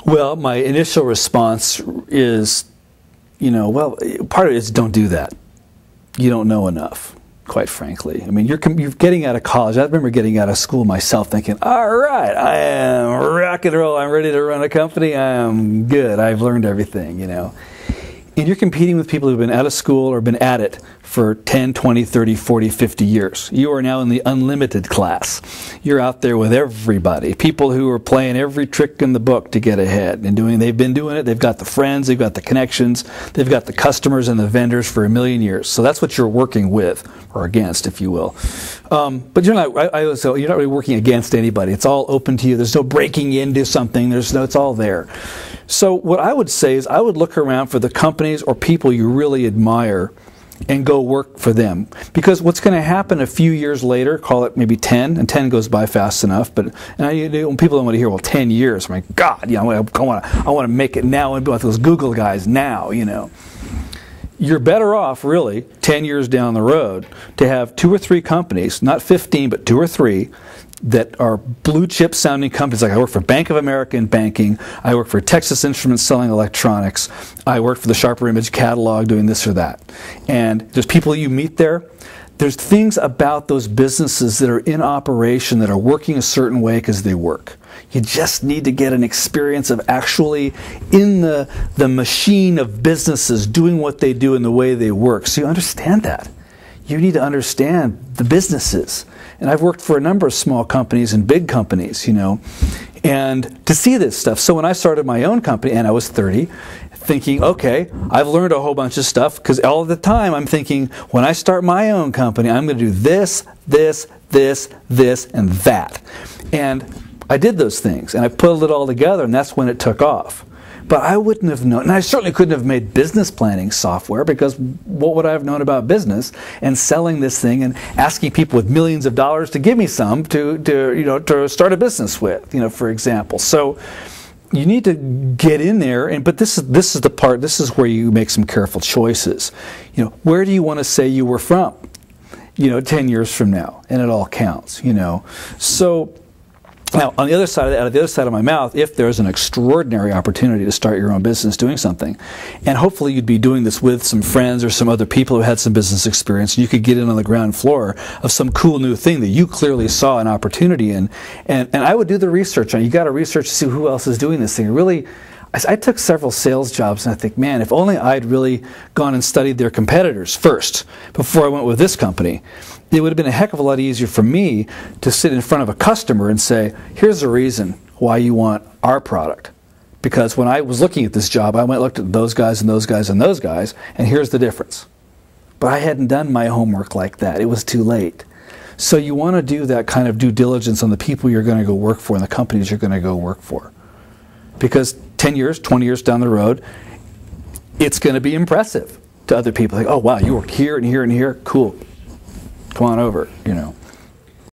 Well, my initial response is, well, part of it is don't do that. You don't know enough, quite frankly. I mean, you're getting out of college. I remember getting out of school myself thinking, all right, I am rock and roll. I'm ready to run a company. I am good. I've learned everything, And you're competing with people who've been out of school or been at it for 10, 20, 30, 40, 50 years. You are now in the unlimited class. You're out there with everybody. People who are playing every trick in the book to get ahead. And they've been doing it. They've got the friends. They've got the connections. They've got the customers and the vendors for a million years. So that's what you're working with, or against, if you will. But you're not really working against anybody. It's all open to you. There's no breaking into something. It's all there. So what I would say is I would look around for the companies or people you really admire and go work for them. Because what's going to happen a few years later, call it maybe 10, and 10 goes by fast enough, but when people don't want to hear, well, 10 years, I'm like, God, I want to make it now and be like those Google guys now, You're better off, really, 10 years down the road, to have 2 or 3 companies, not 15, but 2 or 3, that are blue chip sounding companies. Like I work for Bank of America in banking. I work for Texas Instruments selling electronics. I work for the Sharper Image catalog doing this or that. And there's people you meet there. There's things about those businesses that are in operation that are working a certain way because they work. You just need to get an experience of actually in the machine of businesses doing what they do and the way they work. So you understand that. You need to understand the businesses. And I've worked for a number of small companies and big companies, and to see this stuff. So when I started my own company, and I was 30, thinking, okay, I've learned a whole bunch of stuff, because all the time I'm thinking, when I start my own company, I'm going to do this, this, this, this, and that. And I did those things, and I put it all together, and that's when it took off. But I wouldn't have known, and I certainly couldn't have made business planning software, because what would I have known about business and selling this thing and asking people with millions of dollars to give me some to start a business with, for example. So you need to get in there, but this is the part. This is where you make some careful choices. Where do you want to say you were from? 10 years from now, and it all counts. So. Now, on the other side, out of the other side of my mouth, if there's an extraordinary opportunity to start your own business doing something, and hopefully you'd be doing this with some friends or some other people who had some business experience, and you could get in on the ground floor of some cool new thing that you clearly saw an opportunity in, and I would do the research on it. You got to research to see who else is doing this thing. Really, I took several sales jobs, and I think, man, if only I'd really gone and studied their competitors first before I went with this company. It would have been a heck of a lot easier for me to sit in front of a customer and say, here's the reason why you want our product. Because when I was looking at this job, I went and looked at those guys and those guys and those guys, and here's the difference. But I hadn't done my homework like that. It was too late. So you want to do that kind of due diligence on the people you're going to go work for and the companies you're going to go work for. Because 10 years, 20 years down the road, it's going to be impressive to other people. Like, oh, wow, you worked here and here and here. Cool. Come on over,